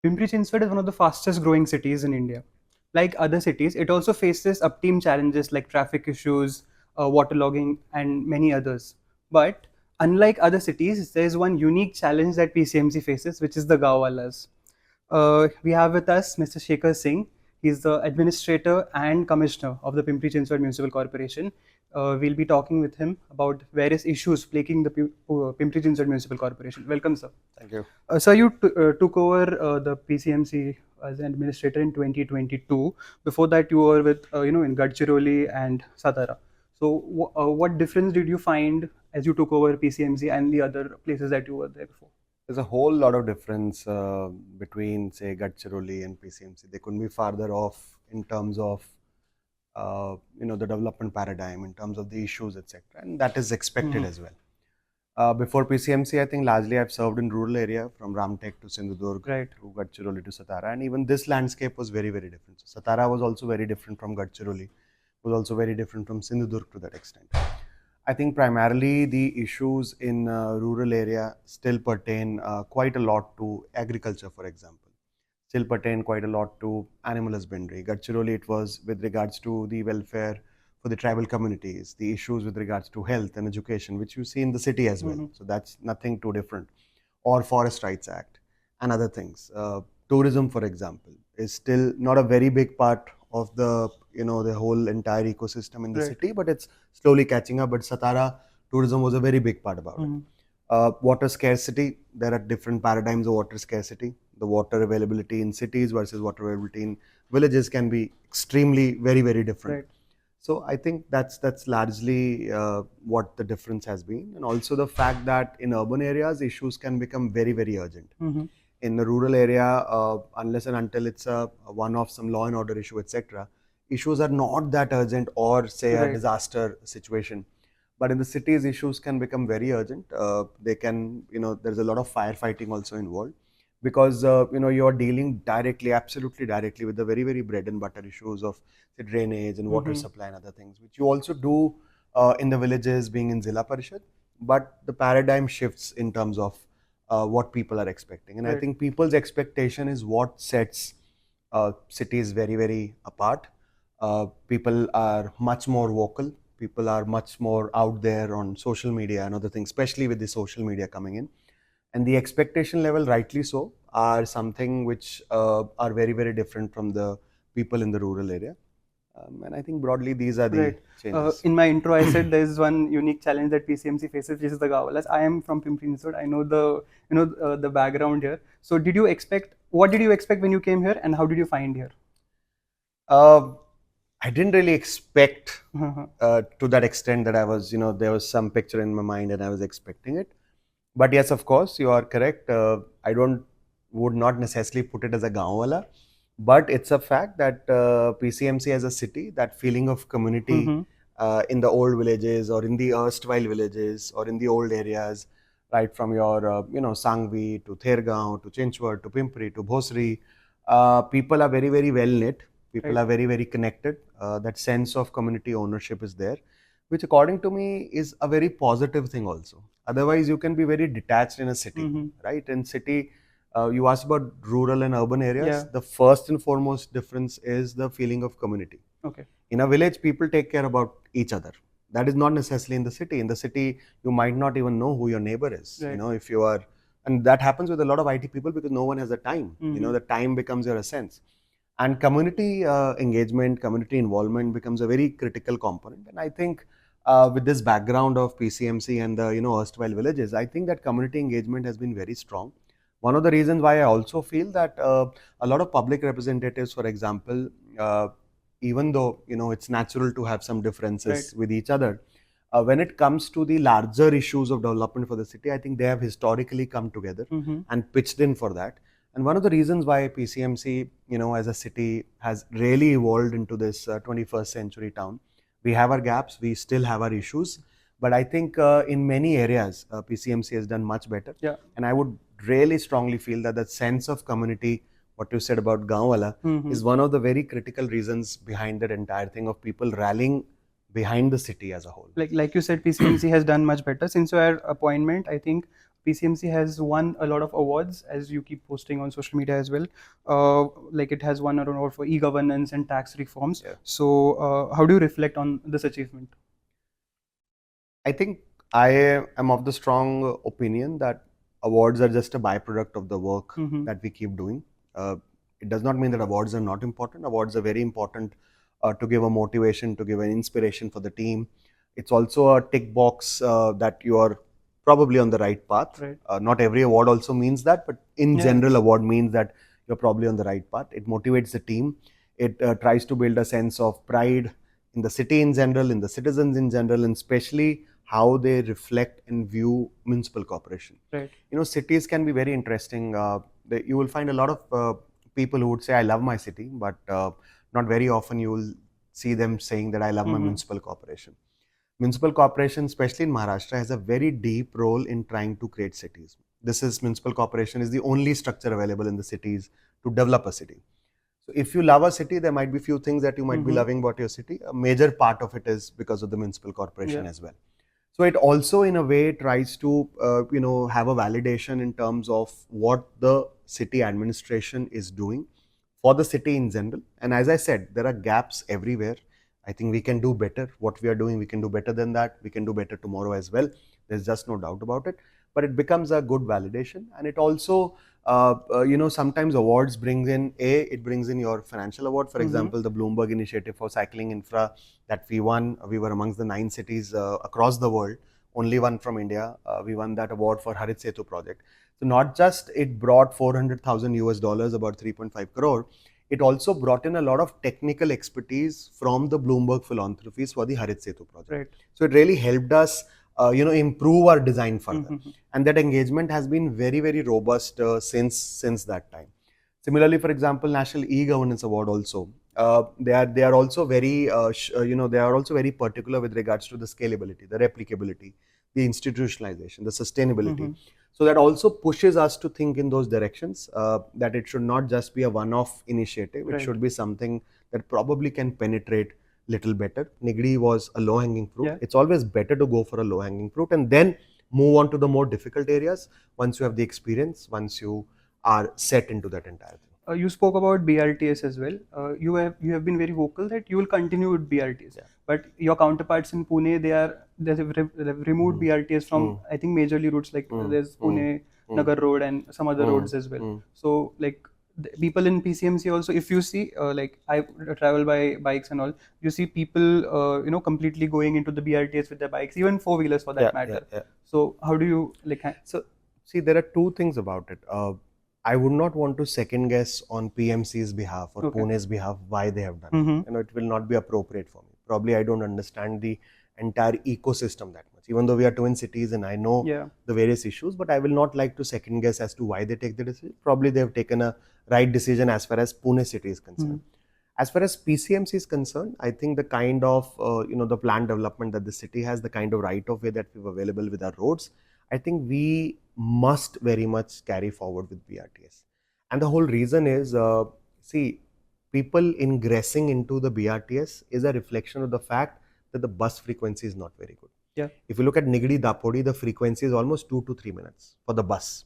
Pimpri-Chinchwad is one of the fastest growing cities in India. Like other cities, it also faces upstream challenges like traffic issues, waterlogging, and many others. But unlike other cities, there is one unique challenge that PCMC faces, which is the Gawalas. We have with us Mr. Shekhar Singh. He's the administrator and commissioner of the Pimpri-Chinchwad Municipal Corporation. We'll be talking with him about various issues plaguing the Pimpri-Chinchwad Municipal Corporation. Welcome, sir. Thank you. Sir, you took over the PCMC as an administrator in 2022. Before that, you were with in Gadchiroli and Satara. So, what difference did you find as you took over PCMC and the other places that you were there before? There's a whole lot of difference between, say, Gadchiroli and PCMC. They couldn't be farther off in terms of, the development paradigm, in terms of the issues, etc. And that is expected as well. Before PCMC, I think largely I've served in rural area from Ramtek to Sindhudurg Right. to Gadchiroli to Satara. And even this landscape was very, very different. So Satara was also very different from Gadchiroli, was also very different from Sindhudurg to that extent. I think primarily the issues in rural area still pertain quite a lot to agriculture, for example. Still pertain quite a lot to animal husbandry. Gadchiroli, it was with regards to the welfare for the tribal communities, the issues with regards to health and education, which you see in the city as well. So that's nothing too different. Or Forest Rights Act and other things. Tourism, for example, is still not a very big part of the the whole entire ecosystem in the city, but it's slowly catching up. But Satara tourism was a very big part about it. Water scarcity, there are different paradigms of water scarcity. The water availability in cities versus water availability in villages can be extremely very, very different. Right. So I think that's largely what the difference has been, and also the fact that in urban areas issues can become very, very urgent. In the rural area, unless and until it's a one-off some law and order issue, etc., issues are not that urgent, or say a disaster situation. But in the cities, issues can become very urgent. They can, there's a lot of firefighting also involved, because you're dealing directly, absolutely directly, with the very, very bread and butter issues of the drainage and water supply and other things, which you also do in the villages, being in Zilla Parishad. But the paradigm shifts in terms of what people are expecting, and I think people's expectation is what sets cities very, very apart. People are much more vocal. People are much more out there on social media and other things, especially with the social media coming in. And the expectation level, rightly so, are something which are very, very different from the people in the rural area. And I think broadly these are the changes. In my intro, I said there is one unique challenge that PCMC faces, which is the Gawalas. I am from Pimpri-Chinchwad. I know the background here. So, what did you expect when you came here, and how did you find here? I didn't really expect to that extent that I was, there was some picture in my mind and I was expecting it. But yes, of course, you are correct. I would not necessarily put it as a gaonwala, but it's a fact that PCMC as a city, that feeling of community in the old villages or in the erstwhile villages or in the old areas, right from your, Sangvi to Thergaon to Chinchwad to Pimpri to Bhosri, people are very, very well knit. People are very, very connected. That sense of community ownership is there, which according to me is a very positive thing also. Otherwise, you can be very detached in a city, right? In city, you asked about rural and urban areas. Yeah. The first and foremost difference is the feeling of community. Okay. In a village, people take care about each other. That is not necessarily in the city. In the city, you might not even know who your neighbor is. If you are, and that happens with a lot of IT people because no one has the time. The time becomes your essence. And community engagement, community involvement becomes a very critical component. And I think with this background of PCMC and the erstwhile villages, I think that community engagement has been very strong. One of the reasons why I also feel that a lot of public representatives, for example, even though it's natural to have some differences with each other, when it comes to the larger issues of development for the city, I think they have historically come together and pitched in for that. And one of the reasons why PCMC, as a city has really evolved into this 21st century town, we have our gaps, we still have our issues, but I think in many areas, PCMC has done much better. Yeah. And I would really strongly feel that that sense of community, what you said about Gaonwala, is one of the very critical reasons behind that entire thing of people rallying behind the city as a whole. Like you said, PCMC has done much better since your appointment. I think PCMC has won a lot of awards, as you keep posting on social media as well. Like it has won an award for e-governance and tax reforms. Yeah. So, how do you reflect on this achievement? I think I am of the strong opinion that awards are just a byproduct of the work that we keep doing. It does not mean that awards are not important. Awards are very important to give a motivation, to give an inspiration for the team. It's also a tick box that you are probably on the right path. Right. Not every award also means that, but in Yeah. general, award means that you're probably on the right path. It motivates the team. It tries to build a sense of pride in the city in general, in the citizens in general, and especially how they reflect and view municipal corporation. Right. You know, cities can be very interesting. You will find a lot of people who would say, I love my city, but not very often you will see them saying that I love my municipal corporation. Municipal corporation, especially in Maharashtra, has a very deep role in trying to create cities. Municipal corporation is the only structure available in the cities to develop a city. So if you love a city, there might be few things that you might be loving about your city. A major part of it is because of the municipal corporation as well. So it also, in a way, tries to have a validation in terms of what the city administration is doing for the city in general. And as I said, there are gaps everywhere. I think we can do better. What we are doing, we can do better than that. We can do better tomorrow as well. There's just no doubt about it. But it becomes a good validation, and it also, sometimes awards it brings in your financial award. For example, the Bloomberg Initiative for Cycling Infra that we won. We were amongst the 9 cities across the world, only one from India. We won that award for Harit Setu project. So not just it brought 400,000 US dollars, about 3.5 crore, it also brought in a lot of technical expertise from the Bloomberg philanthropies for the Harit Setu project. Right. So it really helped us, improve our design further, and that engagement has been very, very robust since that time. Similarly, for example, National E-Governance Award also. They are also very they are also very particular with regards to the scalability, the replicability, the institutionalization, the sustainability. So that also pushes us to think in those directions, that it should not just be a one-off initiative. It should be something that probably can penetrate little better. Nigdi was a low-hanging fruit. Yeah. It's always better to go for a low-hanging fruit and then move on to the more difficult areas once you have the experience, once you are set into that entire thing. You spoke about BRTS as well. You have been very vocal that you will continue with BRTS. Yeah. But your counterparts in Pune, they've removed BRTS from I think majorly routes like there's Pune, Nagar Road and some other roads as well. So like the people in PCMC also, if you see like I travel by bikes and all, you see people completely going into the BRTS with their bikes, even four-wheelers for that matter. Yeah. So how do you like? So see, there are two things about it. I would not want to second guess on PMC's behalf or Pune's behalf why they have done it. It will not be appropriate for me. Probably I don't understand the entire ecosystem that much. Even though we are twin cities and I know the various issues, but I will not like to second guess as to why they take the decision. Probably they have taken a right decision as far as Pune city is concerned. As far as PCMC is concerned, I think the kind of the planned development that the city has, the kind of right of way that we have available with our roads, I think we must very much carry forward with BRTS. And the whole reason is, people ingressing into the BRTS is a reflection of the fact that the bus frequency is not very good. Yeah. If you look at Nigdi Dapodi, the frequency is almost 2 to 3 minutes for the bus.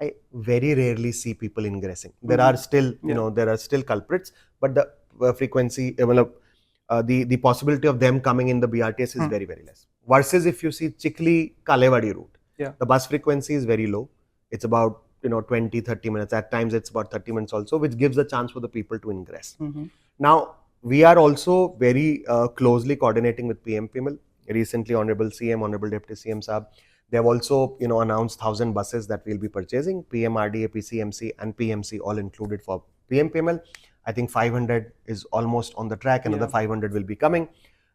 I very rarely see people ingressing. There are still, there are still culprits, but the frequency, the possibility of them coming in the BRTS is very, very less. Versus if you see Chikhali Kudalwadi route, the bus frequency is very low. It's about 20, 30 minutes. At times it's about 30 minutes also, which gives a chance for the people to ingress. Now, we are also very closely coordinating with PMPML. Recently, Honorable CM, Honorable Deputy CM Saab, they have also announced 1,000 buses that we'll be purchasing. PMRDA, PCMC and PMC all included for PMPML. I think 500 is almost on the track. Another 500 will be coming.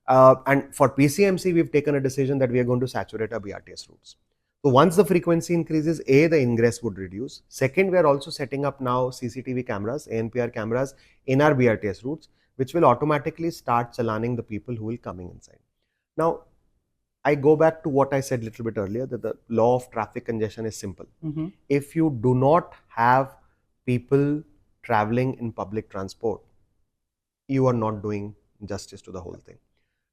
And for PCMC, we've taken a decision that we are going to saturate our BRTS routes. So once the frequency increases, the ingress would reduce. Second, we are also setting up now CCTV cameras, ANPR cameras in our BRTS routes, which will automatically start chalaning the people who will coming inside. Now, I go back to what I said a little bit earlier, that the law of traffic congestion is simple. If you do not have people traveling in public transport, you are not doing justice to the whole thing.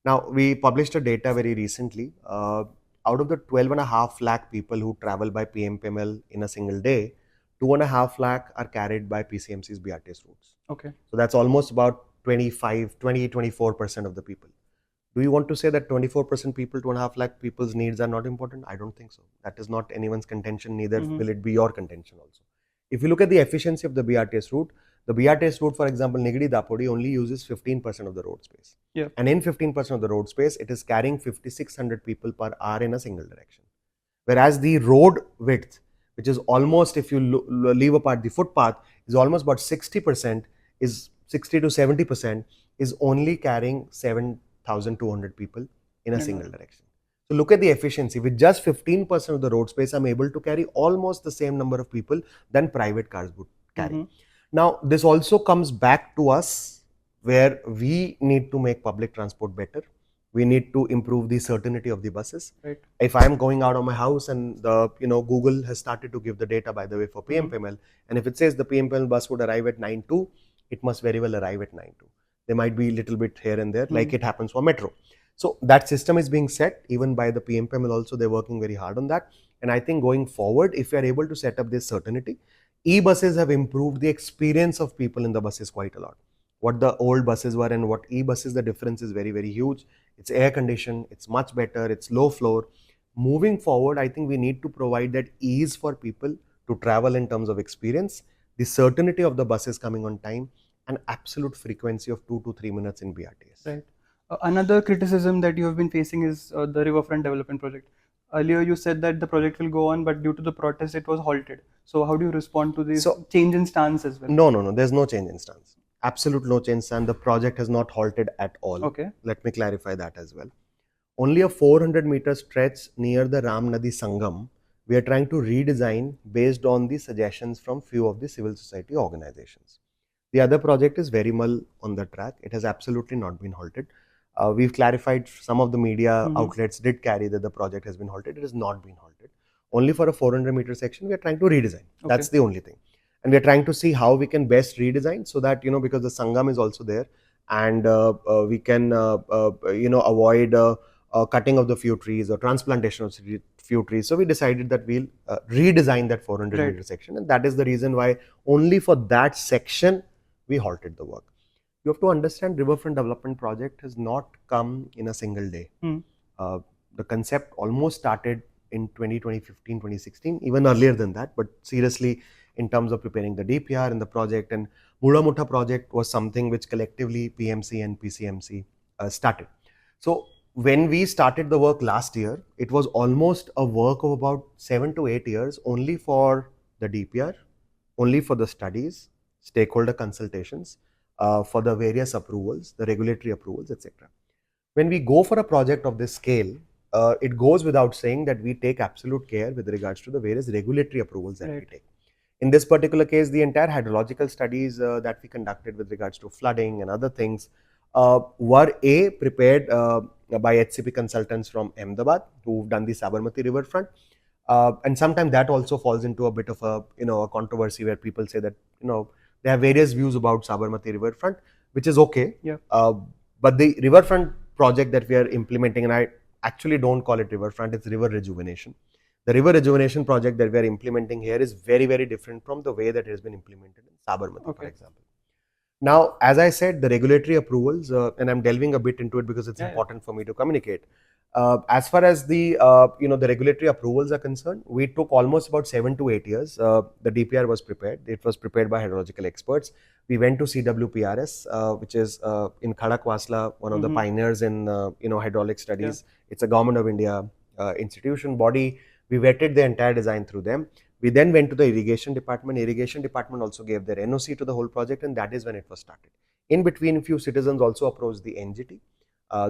Now, we published a data very recently. out of the 12.5 lakh people who travel by PMPML in a single day, 2.5 lakh are carried by PCMC's BRTS routes. Okay. So that's almost about 24% of the people. Do you want to say that 24% people, 2.5 lakh people's needs are not important? I don't think so. That is not anyone's contention, neither will it be your contention also. If you look at the efficiency of the BRTS route, the BRTS route, for example, Nigadi Dapodi only uses 15% of the road space. Yeah. And in 15% of the road space, it is carrying 5,600 people per hour in a single direction. Whereas the road width, which is almost, if you leave apart the footpath, is almost about 60%, is 60 to 70%, is only carrying 7,200 people in a single direction. So look at the efficiency. With just 15% of the road space, I'm able to carry almost the same number of people than private cars would carry. Now, this also comes back to us, where we need to make public transport better. We need to improve the certainty of the buses. Right. If I'm going out of my house and Google has started to give the data, by the way, for PMPML, and if it says the PMPML bus would arrive at 9:02, it must very well arrive at 9:02. There might be a little bit here and there, like it happens for metro. So that system is being set even by the PMPML also. They're working very hard on that. And I think going forward, if we are able to set up this certainty, e-buses have improved the experience of people in the buses quite a lot. What the old buses were and what e-buses, the difference is very, very huge. It's air conditioned, it's much better, it's low floor. Moving forward, I think we need to provide that ease for people to travel in terms of experience, the certainty of the buses coming on time, and absolute frequency of 2 to 3 minutes in BRTS. Right. Another criticism that you have been facing is the Riverfront Development Project. Earlier, you said that the project will go on, but due to the protest, it was halted. So, how do you respond to this change in stance as well? No. There's no change in stance. Absolute no change in stance. The project has not halted at all. Okay. Let me clarify that as well. Only a 400-meter stretch near the Ram Nadi Sangam, we are trying to redesign based on the suggestions from few of the civil society organizations. The other project is very well on the track. It has absolutely not been halted. We've clarified, some of the media outlets did carry that the project has been halted. It has not been halted. Only for a 400-meter section, we are trying to redesign. Okay. That's the only thing. And we are trying to see how we can best redesign so that, because the Sangam is also there, and we can, avoid cutting of the few trees or transplantation of few trees. So we decided that we'll redesign that 400-meter section. And that is the reason why only for that section, we halted the work. You have to understand, Riverfront Development Project has not come in a single day. The concept almost started in 2015, 2016, even earlier than that. But seriously, in terms of preparing the DPR and the project, and Muda Mutha project was something which collectively PMC and PCMC started. So when we started the work last year, it was almost a work of about 7 to 8 years only for the DPR, only for the studies, stakeholder consultations, for the various approvals, the regulatory approvals, etc. When we go for a project of this scale, it goes without saying that we take absolute care with regards to the various regulatory approvals that we take. In this particular case, the entire hydrological studies that we conducted with regards to flooding and other things were prepared by HCP consultants from Ahmedabad, who've done the Sabarmati riverfront. And sometimes that also falls into a bit of a controversy where people say that there are various views about Sabarmati riverfront, which is okay. Yeah. But the riverfront project that we are implementing, and I actually don't call it riverfront, it's river rejuvenation. The river rejuvenation project that we are implementing here is very, very different from the way that it has been implemented in Sabarmati, for example. Now, as I said, the regulatory approvals, and I'm delving a bit into it because it's important for me to communicate. As far as the the regulatory approvals are concerned, we took almost about 7 to 8 years. The DPR was prepared. It was prepared by hydrological experts. We went to CWPRS, which is in Khadakwasla, one of the pioneers in hydraulic studies. It's a Government of India institution body. We vetted the entire design through them. We then went to the irrigation department. Irrigation department also gave their NOC to the whole project, and that is when it was started. In between, few citizens also approached the NGT.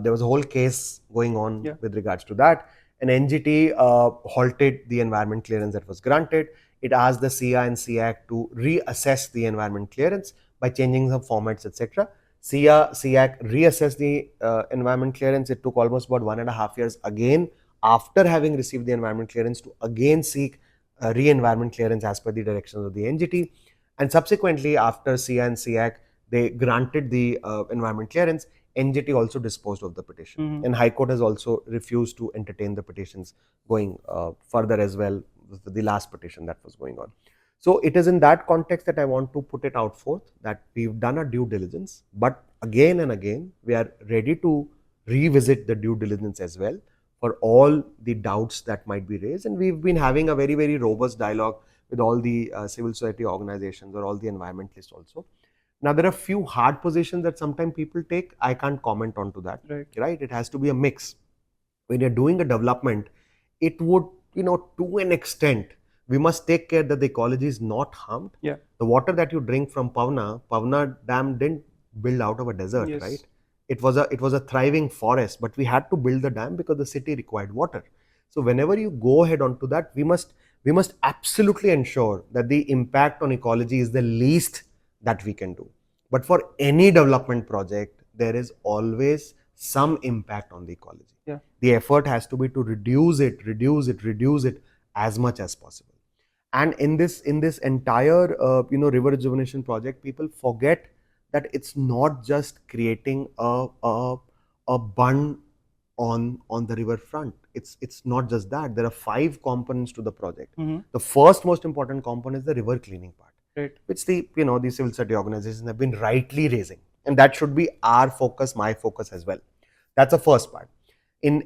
There was a whole case going on with regards to that. And NGT halted the environment clearance that was granted. It asked the CIA and CIAC to reassess the environment clearance by changing some formats, etc. CIA, CIAC reassessed the environment clearance. It took almost about 1.5 years again, after having received the environment clearance, to again seek re-environment clearance as per the directions of the NGT. And subsequently, after CIA and CIAC, they granted the environment clearance. NGT also disposed of the petition, and High Court has also refused to entertain the petitions going further as well, the last petition that was going on. So it is in that context that I want to put it out forth that we've done a due diligence, but again and again we are ready to revisit the due diligence as well for all the doubts that might be raised, and we've been having a very robust dialogue with all the civil society organizations or all the environmentalists also. Now there are few hard positions that sometimes people take. I can't comment on to that. Right? It has to be a mix. When you're doing a development, it would, to an extent, we must take care that the ecology is not harmed. Yeah. The water that you drink from Pavna Dam didn't build out of a desert, Yes. right? It was a thriving forest, but we had to build the dam because the city required water. So whenever you go ahead onto that, we must absolutely ensure that the impact on ecology is the least that we can do. But for any development project, there is always some impact on the ecology. Yeah. The effort has to be to reduce it as much as possible. And in this entire river rejuvenation project, people forget that it's not just creating a bund on the riverfront. It's not just that. There are 5 components to the project. The first most important component is the river cleaning part, Right. which the civil society organizations have been rightly raising, and that should be our focus, my focus as well. That's the first part. In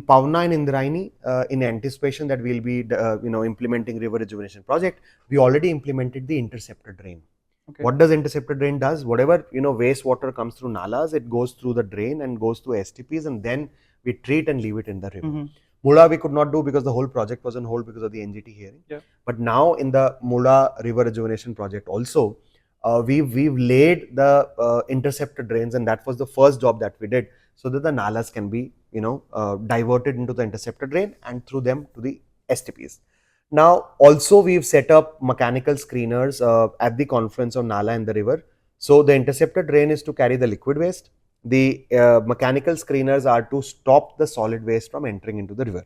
Pavna and Indrayani, in anticipation that we'll be implementing river rejuvenation project, we already implemented the interceptor drain. Okay. What does interceptor drain does? Whatever wastewater comes through nalas, it goes through the drain and goes through STPs, and then we treat and leave it in the river. Mula we could not do because the whole project was on hold because of the NGT hearing. Yeah. But now in the Mula river rejuvenation project also, we've laid the interceptor drains, and that was the first job that we did, so that the nalas can be diverted into the interceptor drain and through them to the STPs. Now also we've set up mechanical screeners at the confluence of Nala and the river. So the interceptor drain is to carry the liquid waste. The mechanical screeners are to stop the solid waste from entering into the river.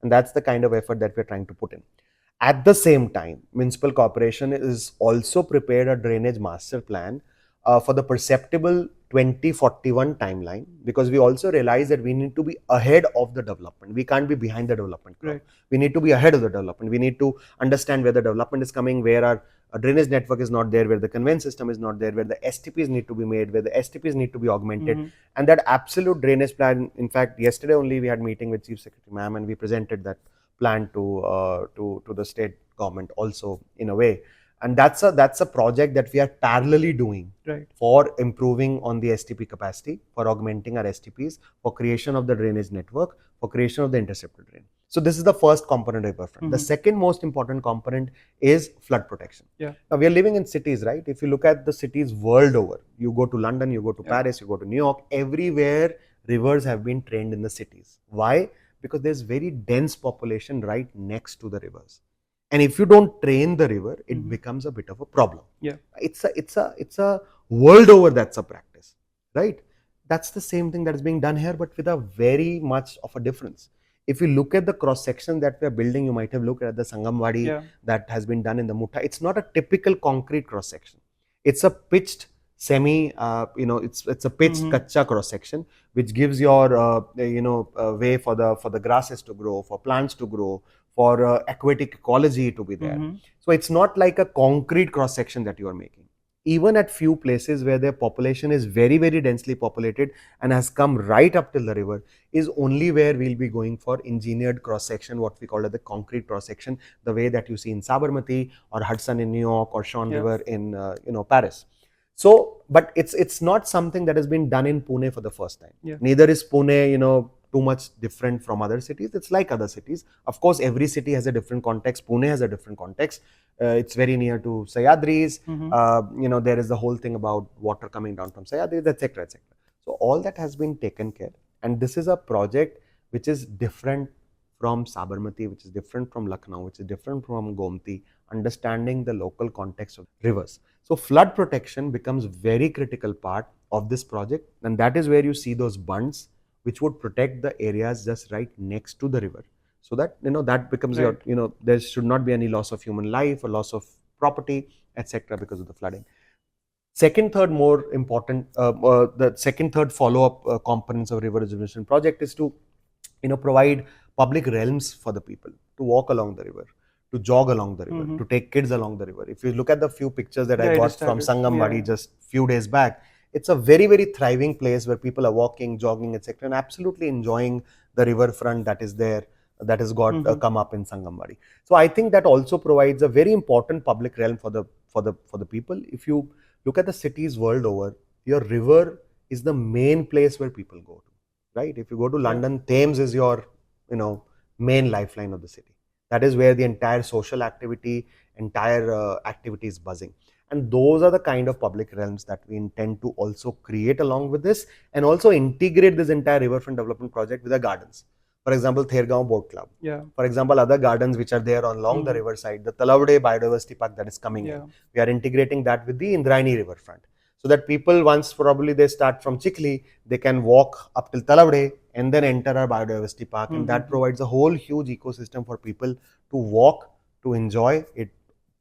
And that's the kind of effort that we're trying to put in. At the same time, Municipal Corporation is also prepared a drainage master plan for the perceptible 2041 timeline, because we also realize that we need to be ahead of the development. We can't be behind the development. Right. We need to be ahead of the development. We need to understand where the development is coming, where our drainage network is not there, where the conveyance system is not there, where the STPs need to be made, where the STPs need to be augmented. And that absolute drainage plan, in fact, yesterday only we had a meeting with Chief Secretary Ma'am, and we presented that plan to the state government also in a way. And that's a project that we are parallelly doing. Right. For improving on the STP capacity, for augmenting our STPs, for creation of the drainage network, for creation of the interceptor drain. So this is the first component of Riverfront. The second most important component is flood protection. Yeah. Now we are living in cities, right? If you look at the cities world over, you go to London, you go to Paris, you go to New York, everywhere rivers have been trained in the cities. Why? Because there's very dense population right next to the rivers. And if you don't train the river, it becomes a bit of a problem. Yeah. It's a world over that's a practice, right? That's the same thing that is being done here, but with a very much of a difference. If you look at the cross section that we are building, you might have looked at the Sangamwadi that has been done in the Mutta. It's not a typical concrete cross section. It's a pitched semi, it's a pitched kacha cross section, which gives your way for the grasses to grow, for plants to grow, for aquatic ecology to be there. So it's not like a concrete cross section that you are making. Even at few places where their population is very densely populated and has come right up till the river, is only where we'll be going for engineered cross section, what we call as the concrete cross section, the way that you see in Sabarmati or Hudson in New York or Sean River in Paris. So, but it's not something that has been done in Pune for the first time. Yeah. Neither is Pune, too much different from other cities. It's like other cities. Of course, every city has a different context. Pune has a different context. It's very near to Sahyadris. There is the whole thing about water coming down from Sahyadris, etc., etc. So all that has been taken care. And this is a project which is different from Sabarmati, which is different from Lucknow, which is different from Gomti, understanding the local context of rivers. So flood protection becomes very critical part of this project, and that is where you see those bunds which would protect the areas just right next to the river, so that that becomes your there should not be any loss of human life or loss of property, etc., because of the flooding. Second, third more important, the second, third follow-up components of river rejuvenation project is to, provide public realms for the people to walk along the river, to jog along the river, to take kids along the river. If you look at the few pictures that I Yeah, it is got from started. Sangamwadi Yeah. just few days back, it's a very, very thriving place where people are walking, jogging, etc., and absolutely enjoying the riverfront that is there, that has got come up in Sangamwadi. So I think that also provides a very important public realm for the people. If you look at the cities world over, your river is the main place where people go to, right? If you go to London, Thames is your, main lifeline of the city. That is where the entire social activity, entire activity is buzzing. And those are the kind of public realms that we intend to also create along with this, and also integrate this entire riverfront development project with the gardens. For example, Thergaon Boat Club. Yeah. For example, other gardens which are there along the riverside, the Talavade Biodiversity Park that is coming in. We are integrating that with the Indrayani riverfront, so that people, once probably they start from Chikhali, they can walk up till Talavade and then enter our biodiversity park, and that provides a whole huge ecosystem for people to walk, to enjoy it,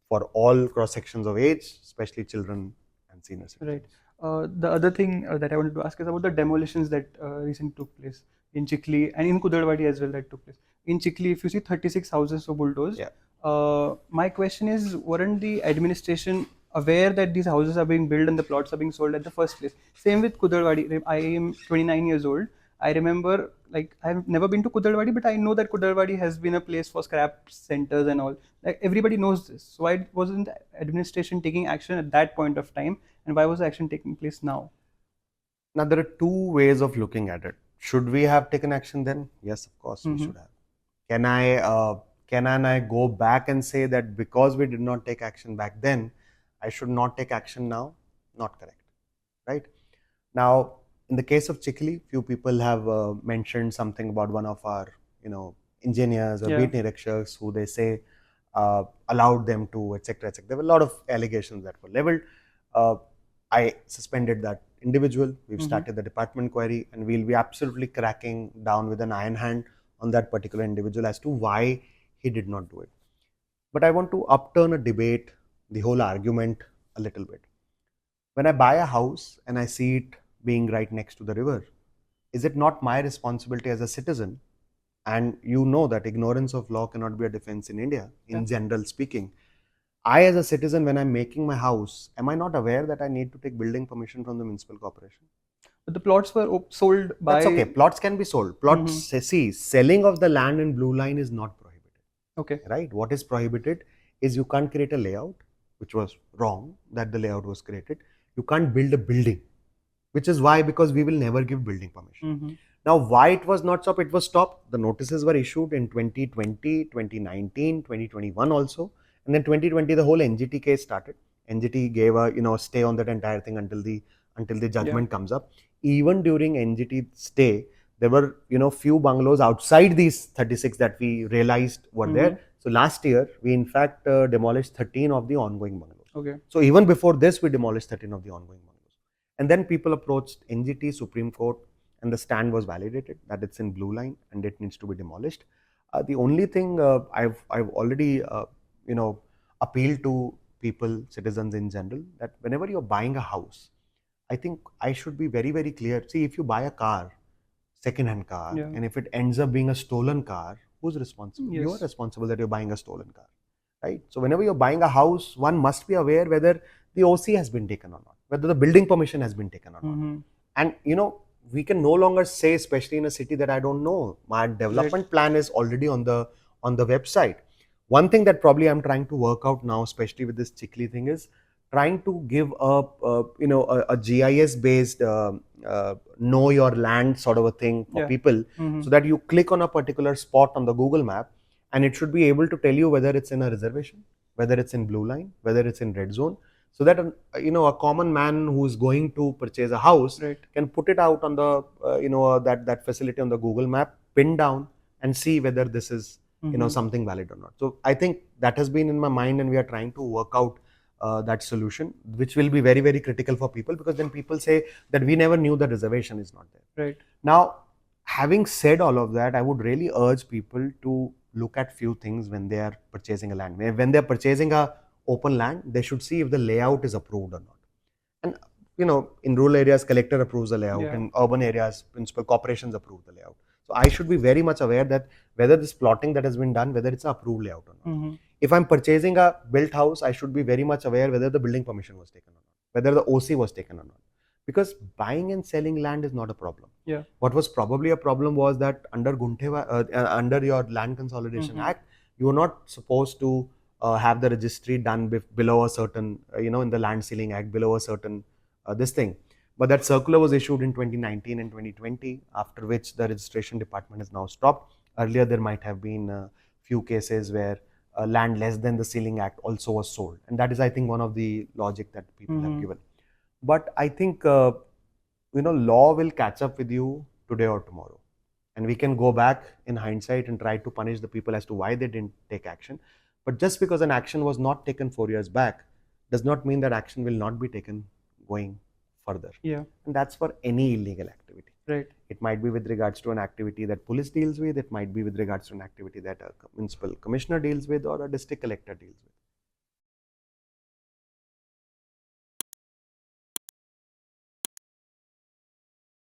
for all cross sections of age, especially children and senior citizens. Right. The other thing that I wanted to ask is about the demolitions that recently took place in Chikhali and in Kudalwadi as well that took place. In Chikhali, if you see 36 houses were bulldozed, Yeah. My question is, weren't the administration aware that these houses are being built and the plots are being sold at the first place? Same with Kudalwadi. I am 29 years old. I remember, like, I've never been to Kudalwadi, but I know that Kudalwadi has been a place for scrap centers and all. Like, everybody knows this. So why wasn't the administration taking action at that point of time, and why was the action taking place now? Now, there are two ways of looking at it. Should we have taken action then? Yes, of course, we should have. Can I go back and say that because we did not take action back then, I should not take action now? Not correct, right? Now, in the case of Chikhali, few people have mentioned something about one of our, engineers or beat nirakshaks who they say allowed them to, etc., etc. There were a lot of allegations that were leveled. I suspended that individual. We've started the department query, and we'll be absolutely cracking down with an iron hand on that particular individual as to why he did not do it. But I want to upturn a debate, the whole argument a little bit. When I buy a house and I see it being right next to the river, is it not my responsibility as a citizen? And you know that ignorance of law cannot be a defense in India, in general speaking. I, as a citizen, when I'm making my house, am I not aware that I need to take building permission from the municipal corporation? But the plots were sold by. That's okay. Plots can be sold. Plots, see, selling of the land in blue line is not prohibited. Okay. Right? What is prohibited is you can't create a layout, which was wrong, that the layout was created. You can't build a building, which is why, because we will never give building permission. Now, why it was not stopped? It was stopped. The notices were issued in 2020, 2019, 2021 also. And then 2020, the whole NGT case started. NGT gave a stay on that entire thing until the judgment comes up. Even during NGT stay, there were few bungalows outside these 36 that we realized were there. So last year, we in fact demolished 13 of the ongoing bungalows. Okay. So even before this, we demolished 13 of the ongoing bungalows. And then people approached NGT, Supreme Court, and the stand was validated that it's in blue line and it needs to be demolished. The only thing I've already appealed to people, citizens in general, that whenever you're buying a house, I think I should be very, very clear. See, if you buy a car, second-hand car, and if it ends up being a stolen car, who's responsible? Yes. You're responsible that you're buying a stolen car, right? So whenever you're buying a house, one must be aware whether the OC has been taken or not, whether the building permission has been taken or not. And we can no longer say, especially in a city, that I don't know. My development plan is already on the website. One thing that probably I'm trying to work out now, especially with this Chikhali thing, is trying to give a GIS based know your land sort of a thing for people, so that you click on a particular spot on the Google map and it should be able to tell you whether it's in a reservation, whether it's in blue line, whether it's in red zone, so that a common man who's going to purchase a house can put it out on the that facility on the Google map, pin down and see whether this is something valid or not. So I think that has been in my mind, and we are trying to work out that solution, which will be very, very critical for people, because then people say that we never knew the reservation is not there. Right. Now, having said all of that, I would really urge people to look at few things when they are purchasing a land. When they are purchasing a open land, they should see if the layout is approved or not. And in rural areas, collector approves the layout. Yeah. In urban areas, municipal corporations approve the layout. So I should be very much aware that whether this plotting that has been done, whether it's an approved layout or not. If I'm purchasing a built house, I should be very much aware whether the building permission was taken or not, whether the OC was taken or not. Because buying and selling land is not a problem. Yeah. What was probably a problem was that under your Land Consolidation Act, you were not supposed to have the registry done below a certain, in the Land Ceiling Act, below a certain this thing. But that circular was issued in 2019 and 2020, after which the registration department has now stopped. Earlier, there might have been a few cases where land less than the Ceiling Act also was sold. And that is, I think, one of the logic that people have given. But I think, law will catch up with you today or tomorrow. And we can go back in hindsight and try to punish the people as to why they didn't take action. But just because an action was not taken 4 years back does not mean that action will not be taken going further. Yeah. And that's for any illegal activity. Right. It might be with regards to an activity that police deals with, it might be with regards to an activity that a municipal commissioner deals with or a district collector deals with.